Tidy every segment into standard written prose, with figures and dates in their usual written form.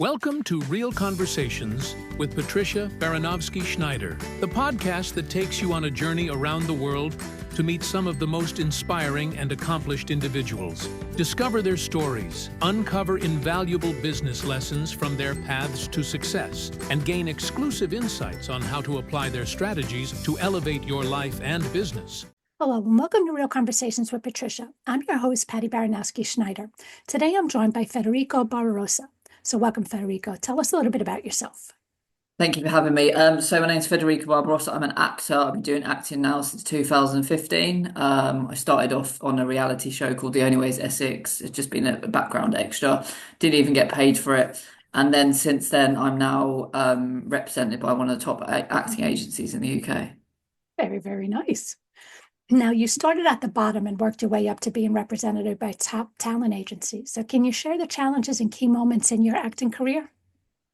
Welcome to Real Conversations with Patricia Baranovsky-Schneider, the podcast that takes you on a journey around the world to meet some of the most inspiring and accomplished individuals. Discover their stories, uncover invaluable business lessons from their paths to success, and gain exclusive insights on how to apply their strategies to elevate your life and business. Hello, and welcome to Real Conversations with Patricia. I'm your host, Patty Baranovsky-Schneider. Today, I'm joined by Federico Barbarossa. So welcome, Federico. Tell us a little bit about yourself. Thank you for having me. So my name's Federico Barbarossa. I'm an actor. I've been doing acting now since 2015. I started off on a reality show called The Only Way is Essex. It's just been a background extra. Didn't even get paid for it. And then since then, I'm now represented by one of the top acting agencies in the UK. Very, very nice. Now, you started at the bottom and worked your way up to being represented by top talent agencies. So can you share the challenges and key moments in your acting career?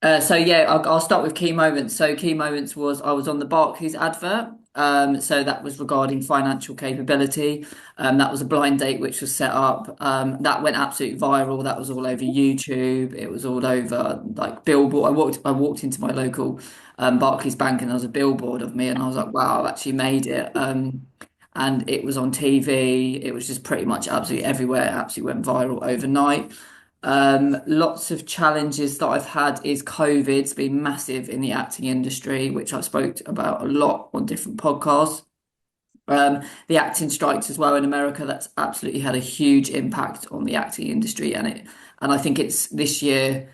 I'll start with key moments. So key moments was I was on the Barclays advert. So that was regarding financial capability. That was a blind date which was set up. That went absolutely viral. That was all over YouTube. It was all over like billboard. I walked into my local Barclays bank and there was a billboard of me and I was like, wow, I've actually made it. And it was on TV. It was just pretty much absolutely everywhere. It absolutely went viral overnight. Lots of challenges that I've had is COVID's been massive in the acting industry, which I spoke about a lot on different podcasts. The acting strikes as well in America, that's absolutely had a huge impact on the acting industry. And I think it's this year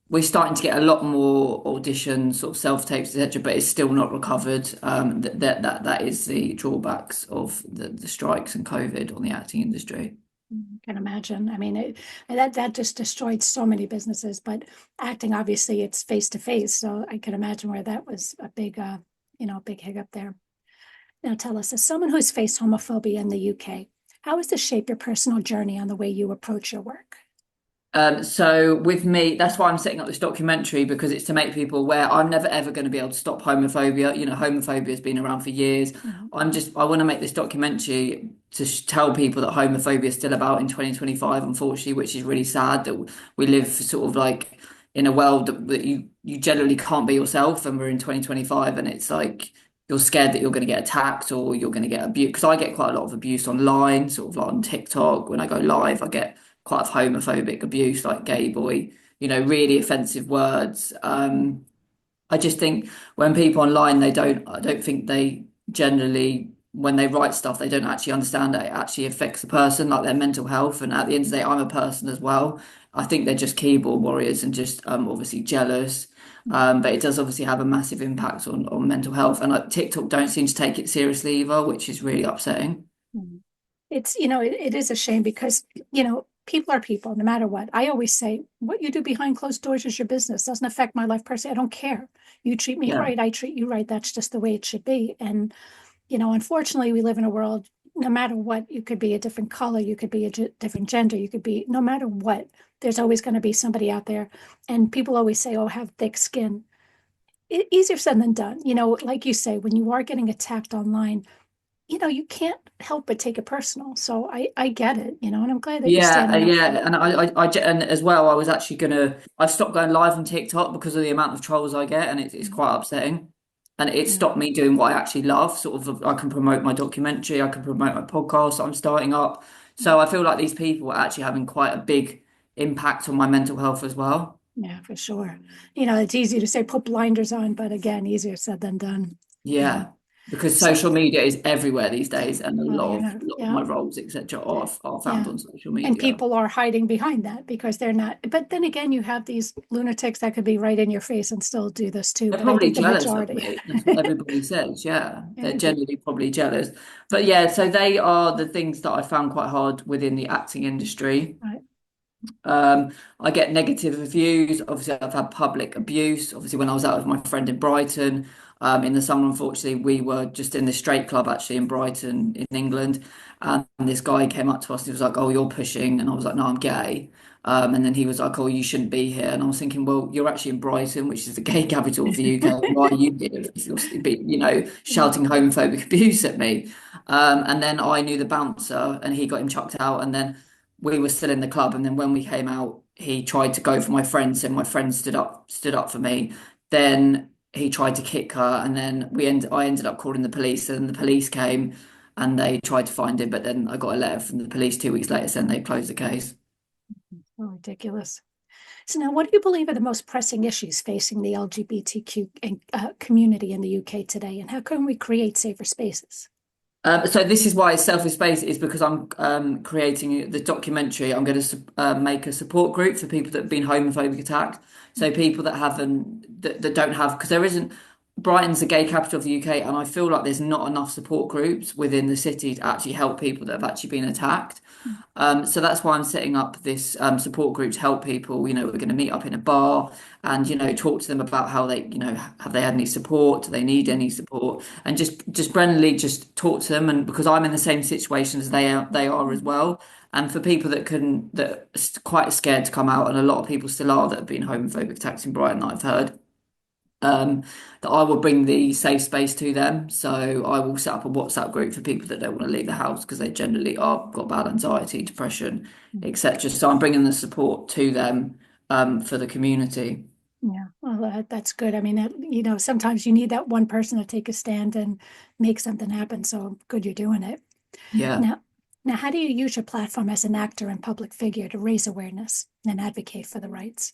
we're starting to get a lot more auditions, sort of self-tapes, etc., but it's still not recovered. That is the drawbacks of the strikes and COVID on the acting industry. I can imagine. I mean, that just destroyed so many businesses, but acting, obviously, it's face-to-face. So I can imagine where that was a big, big hiccup there. Now tell us, as someone who's faced homophobia in the UK, how has this shaped your personal journey on the way you approach your work? So with me, that's why I'm setting up this documentary, because it's to make people aware I'm never ever going to be able to stop homophobia. You know, homophobia has been around for years. Mm-hmm. I want to make this documentary to tell people that homophobia is still about in 2025, unfortunately, which is really sad that we live sort of like in a world that you generally can't be yourself, and we're in 2025 and it's like you're scared that you're going to get attacked or you're going to get abused. Because I get quite a lot of abuse online, sort of like on TikTok. When I go live, I get quite of homophobic abuse, like gay boy, really offensive words. I just think when people online, I don't think they generally, when they write stuff, they don't actually understand that it actually affects the person, like their mental health. And at the end of the day, I'm a person as well. I think they're just keyboard warriors and just obviously jealous. But it does obviously have a massive impact on mental health. And TikTok don't seem to take it seriously either, which is really upsetting. It's, it is a shame because, people are people, no matter what. I always say, what you do behind closed doors is your business. Doesn't affect my life personally. I don't care. You treat me right, I treat you right. That's just the way it should be. And, unfortunately, we live in a world, no matter what, you could be a different color, you could be a different gender, you could be, no matter what, there's always going to be somebody out there. And people always say, oh, have thick skin. Easier said than done. Like you say, when you are getting attacked online, you can't help but take it personal. So I get it, and I'm glad that you're standing up. And and as well, I've stopped going live on TikTok because of the amount of trolls I get, and it's quite upsetting. And it stopped me doing what I actually love. Sort of, I can promote my documentary, I can promote my podcast that I'm starting up. So I feel like these people are actually having quite a big impact on my mental health as well. Yeah, for sure. It's easy to say put blinders on, but again, easier said than done. Yeah. Because social media is everywhere these days, and a lot of my roles, etc., are found on social media. And people are hiding behind that because they're not. But then again, you have these lunatics that could be right in your face and still do this too. They're probably jealous of it. That's what everybody says. Yeah, they're generally probably jealous. But yeah, so they are the things that I found quite hard within the acting industry. Right. I get negative reviews. Obviously, I've had public abuse. Obviously, when I was out with my friend in Brighton. In the summer, unfortunately, we were just in this straight club actually in Brighton in England, and this guy came up to us and he was like, oh, you're pushing, and I was like, no, I'm gay. And then he was like, oh, you shouldn't be here. And I was thinking, well, you're actually in Brighton, which is the gay capital of the UK. Why are you here if you're shouting homophobic abuse at me? And then I knew the bouncer and he got him chucked out, and then we were still in the club, and then when we came out, he tried to go for my friend, so my friend stood up for me. Then he tried to kick her, and then I ended up calling the police, and the police came and they tried to find him, but then I got a letter from the police 2 weeks later saying they closed the case. Oh, ridiculous. So now, what do you believe are the most pressing issues facing the LGBTQ community in the UK today, and how can we create safer spaces? So this is why Selfish Space is because I'm creating the documentary. I'm going to make a support group for people that have been homophobic attacked. So people that haven't, that don't have, because there isn't, Brighton's the gay capital of the UK, and I feel like there's not enough support groups within the city to actually help people that have actually been attacked. So that's why I'm setting up this support group to help people. We're going to meet up in a bar and, talk to them about how they, have they had any support? Do they need any support? And just friendly, just talk to them. And because I'm in the same situation as they are as well. And for people that are quite scared to come out, and a lot of people still are that have been homophobic attacks in Brighton that I've heard, that I will bring the safe space to them. So I will set up a WhatsApp group for people that don't want to leave the house because they generally are got bad anxiety, depression, etc. So I'm bringing the support to them for the community. Yeah, well, that's good. I mean, sometimes you need that one person to take a stand and make something happen. So good you're doing it. Yeah. Now, how do you use your platform as an actor and public figure to raise awareness and advocate for the rights?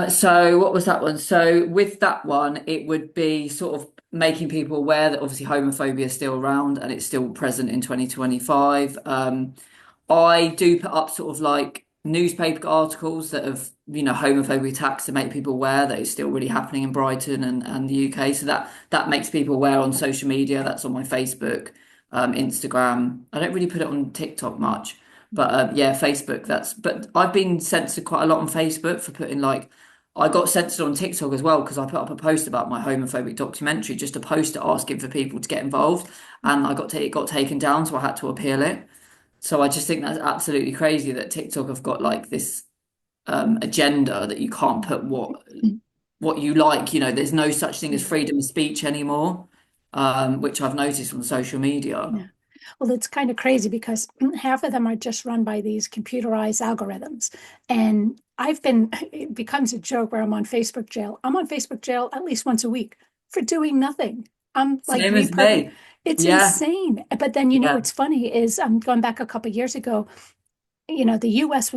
So what was that one? So with that one, it would be sort of making people aware that obviously homophobia is still around and it's still present in 2025. I do put up sort of like newspaper articles that have, homophobic attacks to make people aware that it's still really happening in Brighton and the UK. So that makes people aware on social media. That's on my Facebook, Instagram. I don't really put it on TikTok much. But yeah, Facebook, but I've been censored quite a lot on Facebook for putting I got censored on TikTok as well because I put up a post about my homophobic documentary, just a post asking for people to get involved, and it got taken down, so I had to appeal it. So I just think that's absolutely crazy that TikTok have got this agenda that you can't put what you like. There's no such thing as freedom of speech anymore, which I've noticed on social media. Yeah. Well, it's kind of crazy because half of them are just run by these computerized algorithms. And it becomes a joke where I'm on Facebook jail. I'm on Facebook jail at least once a week for doing nothing. I'm like, Same as me. It's Yeah, insane. But then, yeah. what's funny is I'm going back a couple of years ago, the US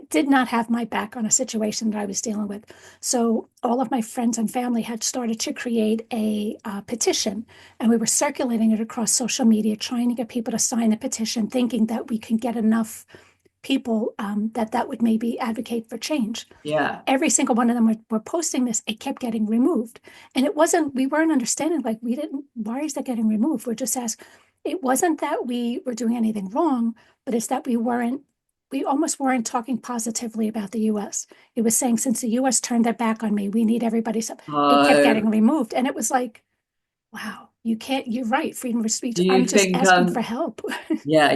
did not have my back on a situation that I was dealing with. So all of my friends and family had started to create a petition, and we were circulating it across social media, trying to get people to sign the petition, thinking that we can get enough people that would maybe advocate for change. Yeah. Every single one of them were posting this. It kept getting removed. And we weren't understanding, why is that getting removed? We're just asked, it wasn't that we were doing anything wrong, but it's that we almost weren't talking positively about the US. It was saying, since the US turned their back on me, we need everybody. So it kept getting removed. And it was like, wow, you're right, freedom of speech. Do you I'm just think, asking for help. yeah.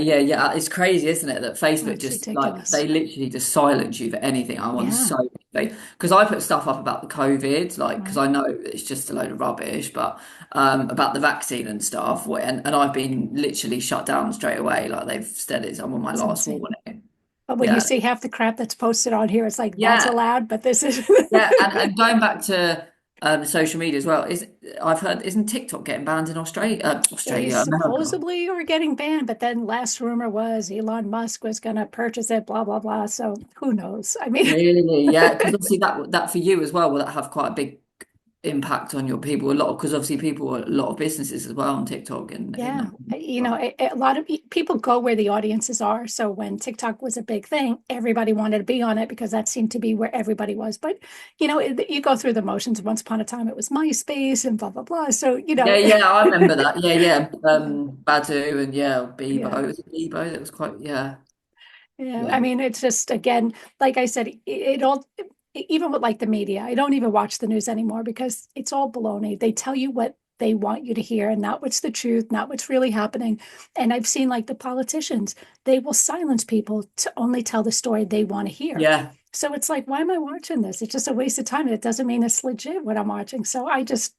It's crazy, isn't it? That Facebook It's just ridiculous. they literally just silence you for anything. I'm on Yeah. so because I put stuff up about the COVID, because Right. I know it's just a load of rubbish, but about the vaccine and stuff, and I've been literally shut down straight away. Like they've said I'm on my It's last insane. warning. But when you Yeah, see half the crap that's posted on here, it's like, that's yeah, allowed, but this is. yeah. And going back to social media as well, I've heard isn't TikTok getting banned in They America? supposedly were getting banned, but then last rumor was Elon Musk was going to purchase it, blah, blah, blah. So who knows? I mean, Really? Yeah, because obviously that for you as well, will that have quite a big impact on your people? Because obviously a lot of businesses as well on TikTok and yeah, a lot of people go where the audiences are. So when TikTok was a big thing, everybody wanted to be on it because that seemed to be where everybody was. But, you go through the motions. Once upon a time, it was MySpace and blah, blah, blah. So, yeah, I remember that. Yeah. Badu and Bebo. yeah. It was Bebo that was quite Yeah, yeah. I mean, it's just, again, like I said, even with the media, I don't even watch the news anymore because it's all baloney. They tell you what they want you to hear and not what's the truth, not what's really happening. And I've seen the politicians, they will silence people to only tell the story they want to hear. Yeah. So it's like, why am I watching this? It's just a waste of time. It doesn't mean it's legit what I'm watching. So I just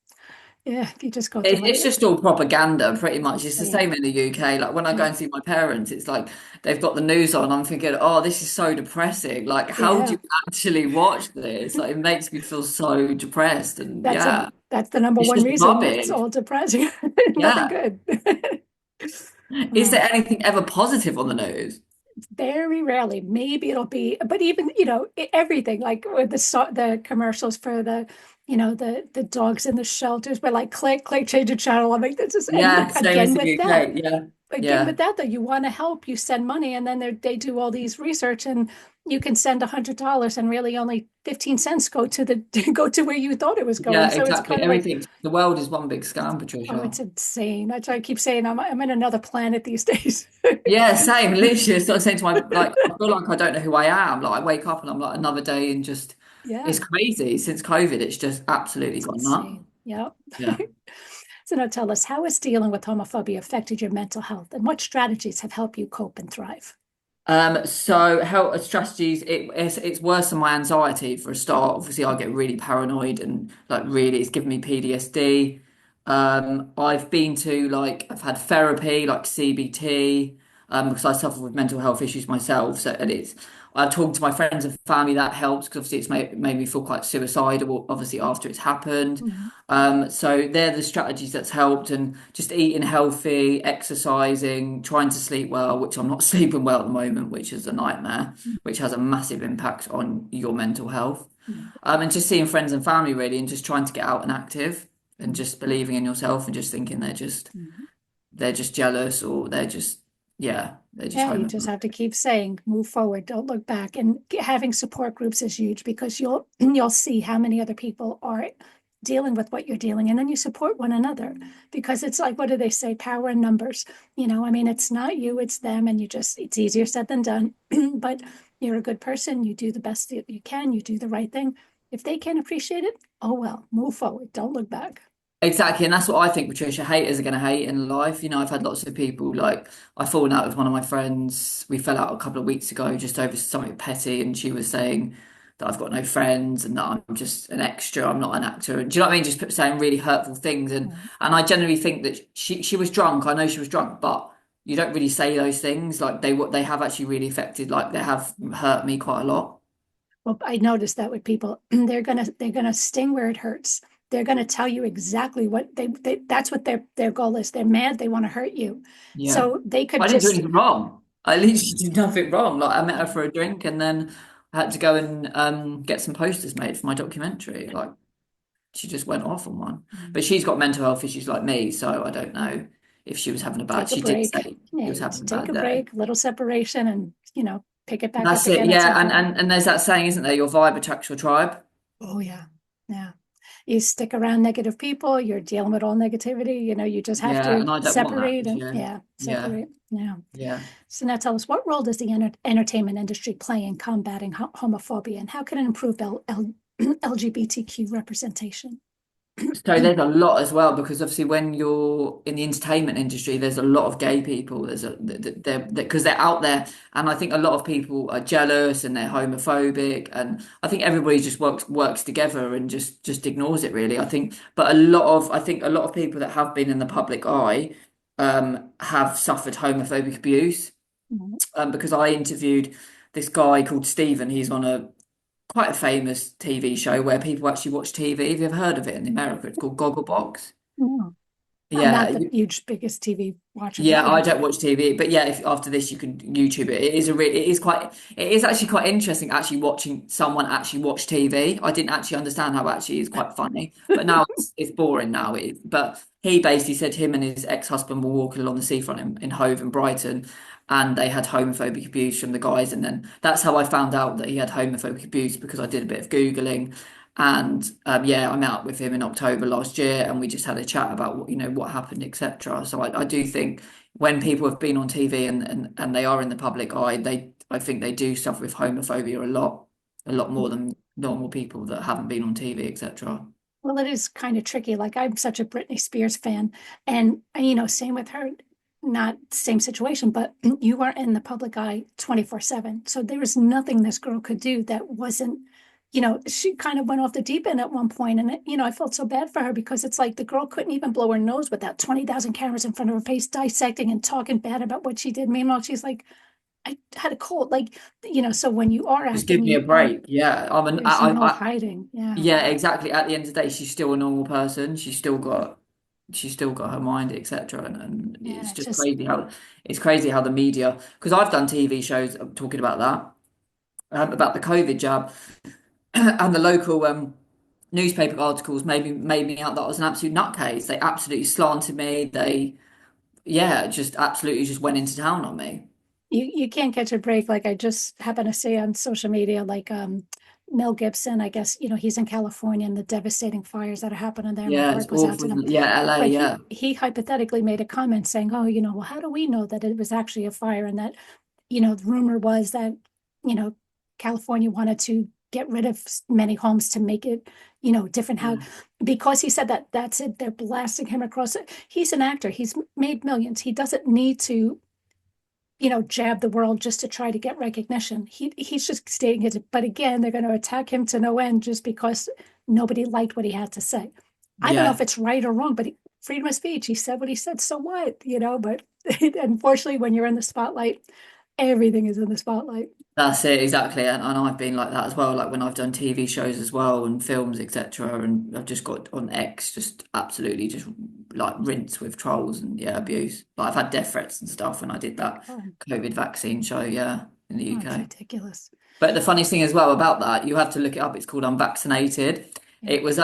Yeah, if you just go to It's just all propaganda, pretty much. It's the insane. same in the UK. Like when I go Yeah. and see my parents, it's like they've got the news on. I'm thinking, oh, this is so depressing. Like, how do Yeah. you actually watch this? Like, it makes me feel so depressed. And yeah, That's the number it's one just reason. It's rubbish. all depressing. Nothing Yeah. good. Is No. there anything ever positive on the news? Very rarely. Maybe it'll be, but even, everything like with the commercials for the dogs in the shelters, but like click, change the channel. I'm like, this is, and Yeah, same as again the with that. UK. Yeah, Again yeah, with that though, you want to help, you send money, and then they do all these research, and you can send $100 and really only 15 cents go to the go to where you thought it was going. yeah, So it's exactly. kind of like, Everything. The world is one big scam, oh, Patricia. it's insane. That's why I keep saying I'm in another planet these days. Yeah, same. Literally, it's like saying to my like, I feel like I don't know who I am. Like, I wake up and I'm like another day, and just it's Yeah, crazy. Since COVID, it's just absolutely it's gone nuts. insane. Yeah. Yeah. So now tell us, how has dealing with homophobia affected your mental health, and what strategies have helped you cope and thrive? So health strategies, it's worse than my anxiety for a start. Obviously, I get really paranoid and like really it's given me PTSD. I've been to like I've had therapy like CBT, because I suffer with mental health issues myself. So and it's I've talked to my friends and family that helps because obviously it's made me feel quite suicidal, obviously after it's happened. Mhm. So they're the strategies that's helped, and just eating healthy, exercising, trying to sleep well, which I'm not sleeping well at the moment, which is a nightmare, which has a massive impact on your mental health. And just seeing friends and family really, and just trying to get out and active, and just believing in yourself, and just thinking Mhm. they're just jealous, or they're just Yeah, you just homophobic. have to keep saying, move forward, don't look back. And having support groups is huge because you'll see how many other people are dealing with what you're dealing, and then you support one another because it's like, what do they say? Power in numbers. I mean, it's not you, it's them, and it's easier said than done. But you're a good person, you do the best that you can, you do the right thing. If they can't appreciate it, oh well, move forward, don't look back. Exactly, and that's what I think, Patricia. Haters are going to hate in life. I've had lots of people like I fallen out with one of my friends. We fell out a couple of weeks ago just over something petty, and she was saying that I've got no friends and that I'm just an extra. I'm not an actor. And do you know what I mean? Just saying really hurtful things, and I generally think that she was drunk. I know she was drunk, but you don't really say those things. Like they have actually really affected. Like they have hurt me quite a lot. Well, I noticed that with people, they're gonna sting where it hurts. They're gonna tell you exactly what that's what their goal is. They're mad, they want to hurt you. Yeah. So they could I didn't do just, anything wrong. I literally did nothing wrong. Like I met her for a drink and then I had to go and get some posters made for my documentary. Like she just went off on one. But she's got mental health issues like me, so I don't know if she was having a bad take a she did break. say Yeah, she was you having a just take bad a day. break, little separation, and pick it back up That's it, again at some yeah. And point. and there's that saying, isn't there? Your vibe attracts your tribe. Oh yeah, yeah. You stick around negative people, you're dealing with all negativity. You just have Yeah, to and I don't want that separate this and, year. yeah, Yeah, separate. Yeah. yeah. So now tell us, what role does the entertainment industry play in combating homophobia, and how can it improve LGBTQ representation? So there's a lot as well because obviously when you're in the entertainment industry, there's a lot of gay people. They're because they're out there, and I think a lot of people are jealous and they're homophobic, and I think everybody just works together and just ignores it really. But I think a lot of people that have been in the public eye have suffered homophobic abuse. Mhm. Because I interviewed this guy called Stephen. He's on a quite a famous TV show where people actually watch TV. Have you ever heard of it in America? It's called Gogglebox. No, I'm Yeah, not the huge biggest TV watcher, but yeah, I yeah. don't watch TV, but yeah, if after this you can YouTube it. It is actually quite interesting actually watching someone actually watch TV. I didn't actually understand how actually it's quite funny, but now it's boring now. But he basically said him and his ex-husband were walking along the seafront in Hove and Brighton, and they had homophobic abuse from the guys, and then that's how I found out that he had homophobic abuse because I did a bit of Googling. And yeah, I met up with him in October last year, and we just had a chat about what happened, etc. So I do think when people have been on TV and they are in the public eye, I think they do suffer with homophobia a lot more than normal people that haven't been on TV, etc. Well, it is kind of tricky. Like, I'm such a Britney Spears fan, and same with her. Not same situation, but you are in the public eye 24/7. So there was nothing this girl could do that wasn't, she kind of went off the deep end at one point, and I felt so bad for her because it's like the girl couldn't even blow her nose without 20,000 cameras in front of her face, dissecting and talking bad about what she did. Meanwhile, she's like, I had a cold, like, so when you are Just give acting, me a break. Yeah. there's no hiding. Yeah. Yeah, exactly. At the end of the day, she's still a normal person. She's still got her mind, etc. And Yeah. it's It's just just, crazy how the media, because I've done TV shows talking about that, about the COVID jab, and the local newspaper articles made me out that I was an absolute nutcase. They absolutely slanted me. They, yeah, just absolutely just went into town on me. you can't catch a break. Like I just happened to see on social media, like Mel Gibson, I guess, he's in California and the devastating fires that are happening there. My Yeah, it's heart goes out awful, to them. isn't it? Yeah, LA, But yeah. he hypothetically made a comment saying, oh, well, how do we know that it was actually a fire? And that, the rumor was that, you know, California wanted to get rid of many homes to make it, different how, Yeah. because he said that that's it, they're blasting him across it. He's an actor. He's made millions. He doesn't need to, jab the world just to try to get recognition. He's just stating it. But again, they're going to attack him to no end just because nobody liked what he had to say. I don't know if Yeah. it's right or wrong, but freedom of speech. He said what he said. So what? But unfortunately, when you're in the spotlight, everything is in the spotlight. That's it, exactly. And I've been like that as well, like when I've done TV shows as well and films, etc. And I've just got on X, just absolutely just like rinsed with trolls and yeah, abuse. Like I've had death threats and stuff when I did that Oh, COVID vaccine show, yeah, in the oh, it's UK. ridiculous. But the funniest thing as well about that, you have to look it up. It's called Unvaccinated. Yeah. It was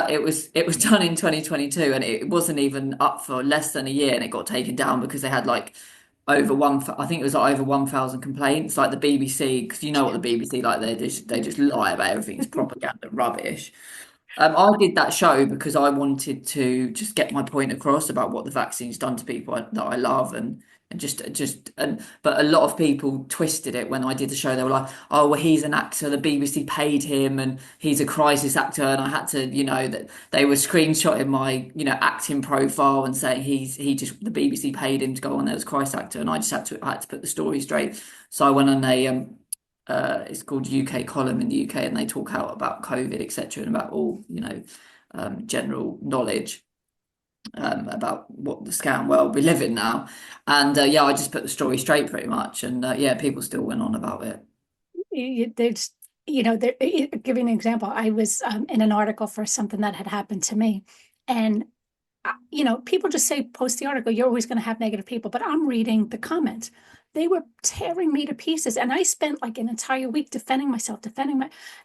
done in 2022, and it wasn't even up for less than a year, and it got taken down because they had like I think it was like over 1,000 complaints. Like the BBC, because you know what the BBC like, they just lie about everything. It's propaganda rubbish. I did that show because I wanted to just get my point across about what the vaccine's done to people that I love and but a lot of people twisted it when I did the show. They were like, "Oh, well, he's an actor. The BBC paid him, and he's a crisis actor." And I had to, that they were screenshotting my, acting profile and saying the BBC paid him to go on there as crisis actor, and I had to put the story straight. So I went on it's called UK Column in the UK, and they talk out about COVID, etc., and about all general knowledge about what the scam world we live in now. And yeah, I just put the story straight pretty much, and yeah, people still went on about it. There's, give you an example. I was in an article for something that had happened to me, and people just say post the article. You're always going to have negative people, but I'm reading the comments. They were tearing me to pieces, and I spent like an entire week defending myself,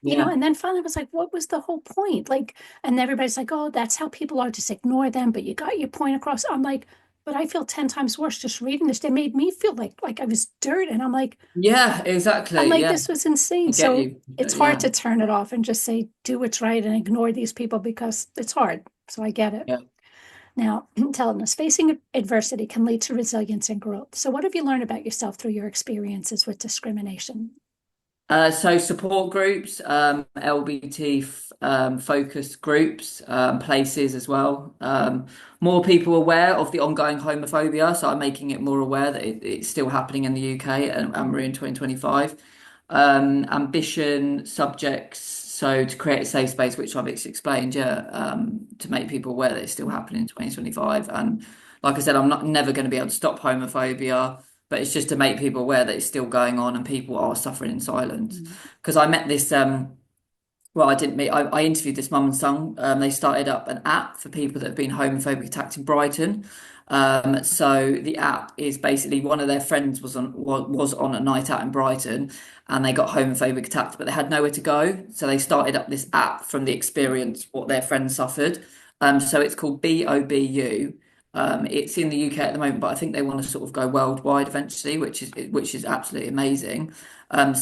Yeah, and then finally I was like, what was the whole point? Like, and everybody's like, oh, that's how people are. Just ignore them. But you got your point across. I'm like, but I feel 10 times worse just reading this. They made me feel like I was dirt, and yeah, I'm exactly. like, Yeah, this was insane. I get So you. it's hard Yeah, to turn it off and just say, do what's right and ignore these people because it's hard. So I get it. yeah. Now, telling us facing adversity can lead to resilience and growth. So, what have you learned about yourself through your experiences with discrimination? So support groups, LBT focused groups, places as well. More people aware of the ongoing homophobia, so I'm making it more aware that it's still happening in the UK and we're in 2025. Ambition, subjects, so to create a safe space, which I've explained, yeah, to make people aware that it's still happening in 2025. And like I said, I'm not never going to be able to stop homophobia, but it's just to make people aware that it's still going on and people are suffering in silence. Mm. Because I met this, well, I didn't meet, I interviewed this mum and son. They started up an app for people that have been homophobic attacked in Brighton. So the app is basically one of their friends was on a night out in Brighton and they got homophobic attacked, but they had nowhere to go. So they started up this app from the experience what their friends suffered. So it's called BOBU. It's in the UK at the moment, but I think they want to sort of go worldwide eventually, which is absolutely amazing. So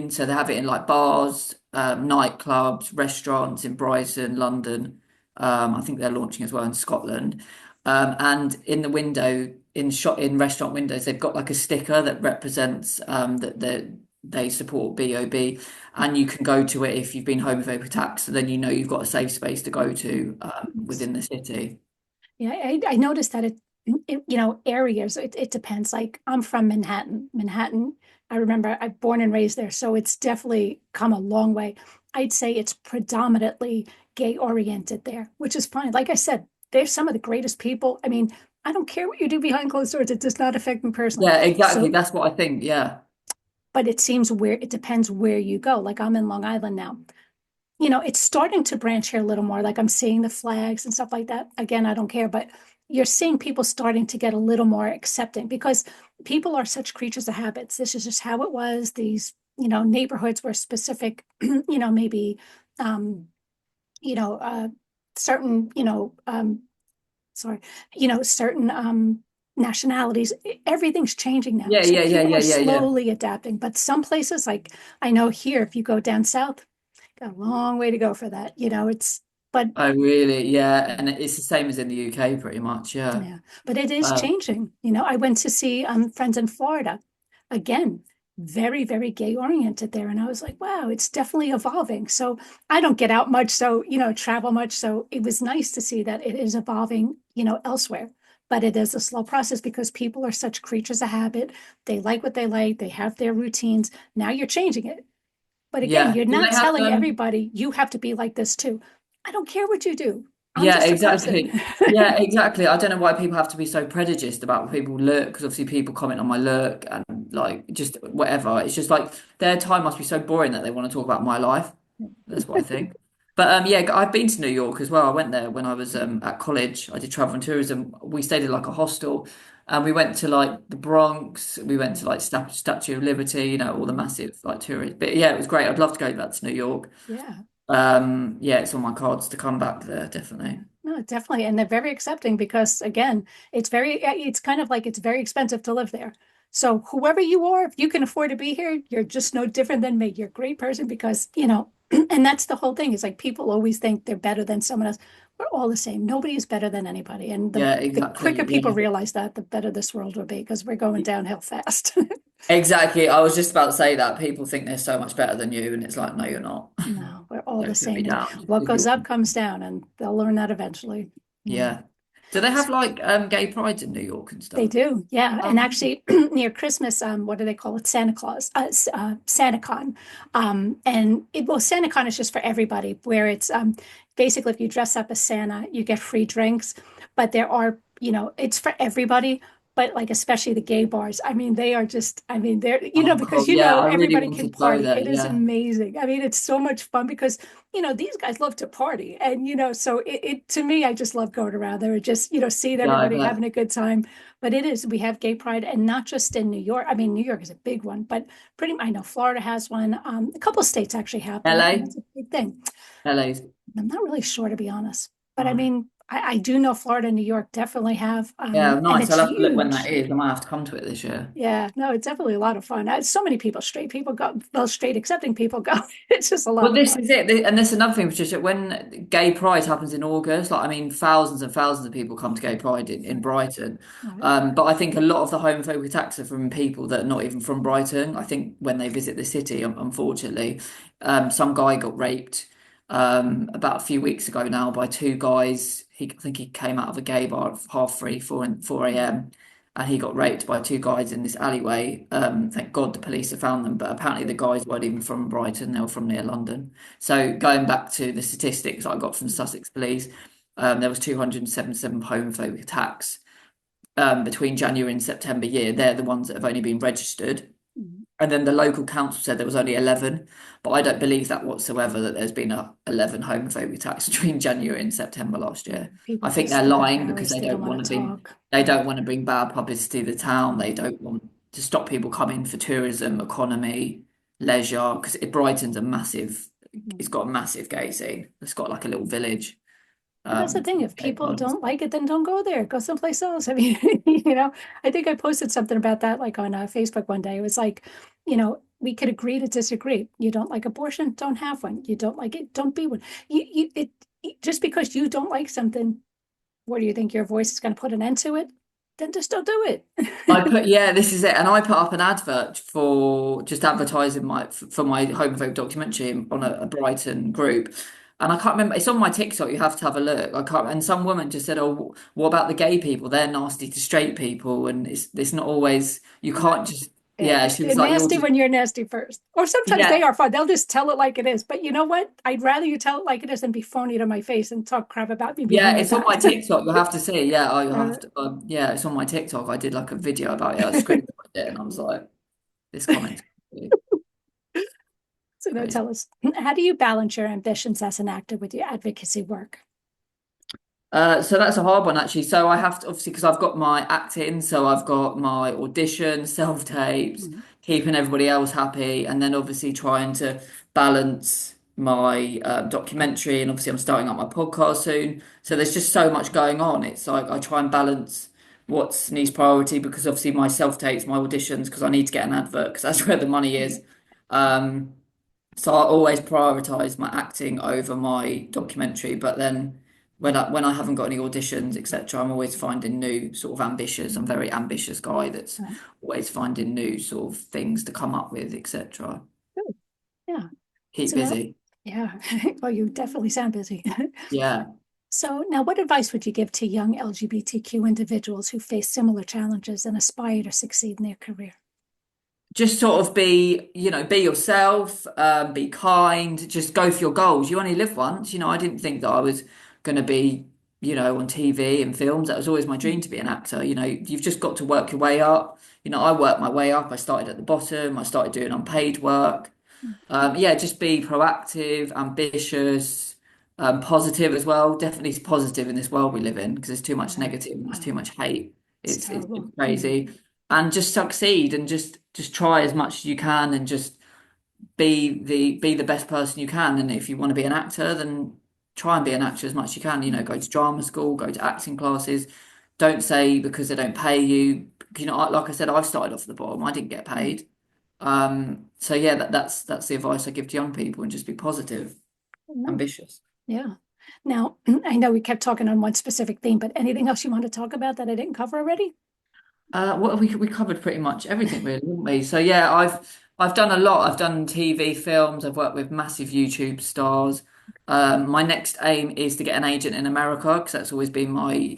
so they have it in like bars, nightclubs, restaurants in Brighton, London. I think they're launching as well in Scotland. And in the window, in restaurant windows, they've got like a sticker that represents that they support BOB, and you can go to it if you've been homophobic attacked. So then you've got a safe space to go to within the city. Yeah, I noticed that areas, it depends. Like I'm from Manhattan. I remember I'm born and raised there, so it's definitely come a long way. I'd say it's predominantly gay oriented there, which is fine. Like I said, they're some of the greatest people. I mean, I don't care what you do behind closed doors. It does not affect me personally. Yeah, exactly. So, That's what I think. Yeah. but it seems where it depends where you go. Like I'm in Long Island now. It's starting to branch here a little more. Like I'm seeing the flags and stuff like that. Again, I don't care, but you're seeing people starting to get a little more accepting because people are such creatures of habits. This is just how it was. These, neighborhoods were specific, maybe, um, you know, uh, certain, sorry, certain nationalities. Everything's changing now. Yeah, So yeah, yeah, people yeah, are yeah, yeah. slowly adapting. But some places, like I know here, if you go down south, got a long way to go for that. But Oh, really? Yeah. And it's the same as in the UK, pretty much. Yeah. yeah, but it is Uh, changing. I went to see friends in Florida. Again, very, very gay oriented there. And I was like, wow, it's definitely evolving. So I don't get out much, so travel much. So it was nice to see that it is evolving, elsewhere. But it is a slow process because people are such creatures of habit. They like what they like, they have their routines. Now you're changing it. But again, yeah. you're Do they not have telling everybody you have to be like this too. I don't care what you do. I'm Yeah, just a person. exactly. Yeah, exactly. I don't know why people have to be so prejudiced about what people look, because obviously people comment on my look and like just whatever. It's just like their time must be so boring that they want to talk about my life. That's what I think. But yeah, I've been to New York as well. I went there when I was at college. I did travel and tourism. We stayed in like a hostel, and we went to like the Bronx. We went to like Statue of Liberty. All the massive like tourist. But yeah, it was great. I'd love to go back to New York. Yeah. Yeah, it's on my cards to come back there, definitely. No, definitely. And they're very accepting because again, it's kind of like it's very expensive to live there. So whoever you are, if you can afford to be here, you're just no different than me. You're a great person because, and that's the whole thing. Is like people always think they're better than someone else. We're all the same. Nobody is better than anybody. And the Yeah, the quicker exactly. people Yeah, realize that, the better this world will be because we're going downhill fast. exactly. I was just about to say that people think they're so much better than you, and it's like, no, you're not. No, we're all the Don't put me same. And down just what because goes you're. up comes down, and they'll learn that eventually. Yeah. Yeah. Do they have like gay prides in New York and They stuff? do, yeah. And Um, actually, near Christmas, what do they call it? Santa Claus, SantaCon. Well, SantaCon is just for everybody, where it's basically if you dress up as Santa, you get free drinks. But there are, it's for everybody. But like especially the gay bars, I mean, they are just, I mean, they're, oh, because cool. Yeah, I really everybody can wanted to go party. there. It is Yeah. amazing. I mean, it's so much fun because these guys love to party, and so it to me, I just love going around there and just seeing Yeah, I everybody bet. having a good time. But it is, we have gay pride and not just in New York. I mean, New York is a big one, but I know Florida has one. A couple of states actually have them, and LA? that's a big thing. LA's. I'm not really sure, to be honest, but I Right. mean, I do know Florida and New York definitely have, Yeah, and nice. it's I'll have to look when that huge. is. I might have to come to it this year. Yeah, no, it's definitely a lot of fun. So many people, straight people go, well, straight accepting people go. It's just a lot Well, of this fun. is it, and this is another thing, Patricia. When Gay Pride happens in August, like I mean, thousands and thousands of people come to Gay Pride in Right. Brighton. Right. But I think a lot of the homophobic attacks are from people that are not even from Brighton. I think when they visit the city, unfortunately, some guy got raped about a few weeks ago now by two guys. I think he came out of a gay bar at half three, 4 a.m. And he got raped by two guys in this alleyway. Thank God the police have found them, but apparently the guys weren't even from Brighton, they were from near London. So going back to the statistics I got from Sussex Police, there was 277 homophobic attacks between January and September year. They're the ones that have only been registered. Mhm. And then the local council said there was only 11, but I don't believe that whatsoever, that there's been 11 homophobic attacks between January and September last year. I People think just, they're they're lying because embarrassed. They don't want to talk. they Yeah. don't want to bring bad publicity to the town. They don't want to stop people coming for tourism, economy, leisure, because Brighton's a massive, it's Mhm. got a massive gay scene. It's got like a little village. But that's the thing. If Gay people pods. don't like it, then don't go there. Go someplace else. I mean, I think I posted something about that like on Facebook one day. It was like, we could agree to disagree. You don't like abortion, don't have one. You don't like it, don't be one. Just because you don't like something, what do you think your voice is going to put an end to it? Then just don't do it. Yeah, this is it. And I put up an advert for just advertising for my homophobic documentary on a Brighton group. And I can't remember, it's on my TikTok, you have to have a look. I can't, and some woman just said, "Oh, what about the gay people? They're nasty to straight people." And it's not always, you can't just Yeah, she was They're like, nasty when you're nasty first. Or sometimes they are fun. They'll just tell it like it is. But you know what? I'd rather you tell it like it is than be phony to my face and talk crap about me behind my it's on back. my TikTok. You'll have to see. Yeah, oh, you'll have to. It's on my TikTok. I did like a video about it. I screenshot it, and I was like, "This comment." So now tell us, how do you balance your ambitions as an actor with your advocacy work? So that's a hard one, actually. So I have to, obviously, because I've got my acting, so I've got my audition, self-tapes, keeping everybody else happy, and then obviously trying to balance my documentary, and obviously I'm starting up my podcast soon. So there's just so much going on. It's like I try and balance what's needs priority, because obviously my self-tapes, my auditions, because I need to get an advert, because that's where the money is. So I always prioritize my acting over my documentary, but then when I haven't got any auditions, etc., I'm always finding new sort of ambitious. I'm a very ambitious guy that's always finding new sort of things to come up with, etc. Yeah. Keep So busy. Yeah. Well, you definitely sound busy. Yeah. So now, what advice would you give to young LGBTQ individuals who face similar challenges and aspire to succeed in their career? Just sort of be yourself, be kind, just go for your goals. You only live once. I didn't think that I was going to be, on TV and films. That was always my dream, to be an actor. You've just got to work your way up. I worked my way up. I started at the bottom. I started doing unpaid work. Just be proactive, ambitious, positive as well. Definitely positive in this world we live in, because there's too much negative and there's too much hate. It's crazy. And just succeed, and just try as much as you can, and just be the best person you can. And if you want to be an actor, then try and be an actor as much as you can. Go to drama school, go to acting classes. Don't say because they don't pay you. Like I said, I started off at the bottom. I didn't get paid. So yeah, that's the advice I give to young people, and just be positive, ambitious. Yeah. Now, I know we kept talking on one specific theme, but anything else you want to talk about that I didn't cover already? Well, we covered pretty much everything, really, didn't we? So yeah, I've done a lot. I've done TV, films. I've worked with massive YouTube stars. My next aim is to get an agent in America, because that's always been my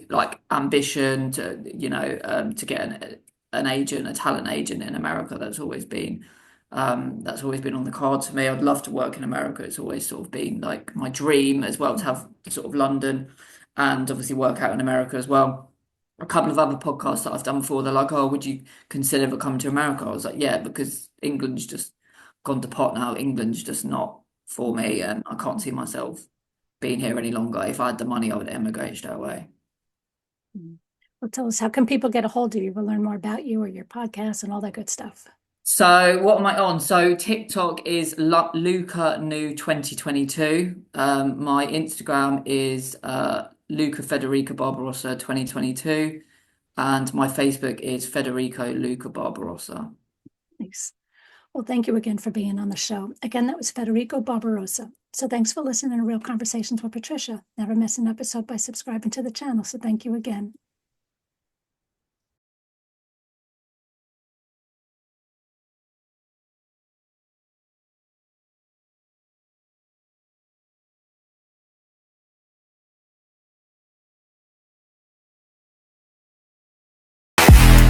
ambition to get an agent, a talent agent in America. That's always been on the cards for me. I'd love to work in America. It's always sort of been like my dream as well, to have sort of London and obviously work out in America as well. A couple of other podcasts that I've done before, they're like, "Oh, would you consider ever coming to America?" I was like, "Yeah," because England's just gone to pot now. England's just not for me, and I can't see myself being here any longer. If I had the money, I would emigrate straight away. Well, tell us, how can people get a hold of you to learn more about you or your podcast and all that good stuff? So what am I on? So TikTok is Luca New 2022. My Instagram is Luca Federico Barbarossa 2022, and my Facebook is Federico Luca Barbarossa. Thanks. Well, thank you again for being on the show. Again, that was Federico Barbarossa. So thanks for listening to Real Conversations with Patricia. Never miss an episode by subscribing to the channel. So thank you again.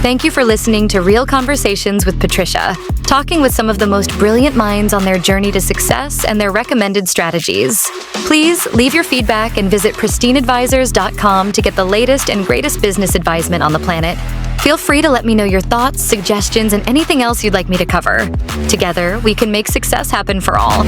Thank you for listening to Real Conversations with Patricia, talking with some of the most brilliant minds on their journey to success and their recommended strategies. Please leave your feedback and visit pristineadvisors.com to get the latest and greatest business advisement on the planet. Feel free to let me know your thoughts, suggestions, and anything else you'd like me to cover. Together, we can make success happen for all.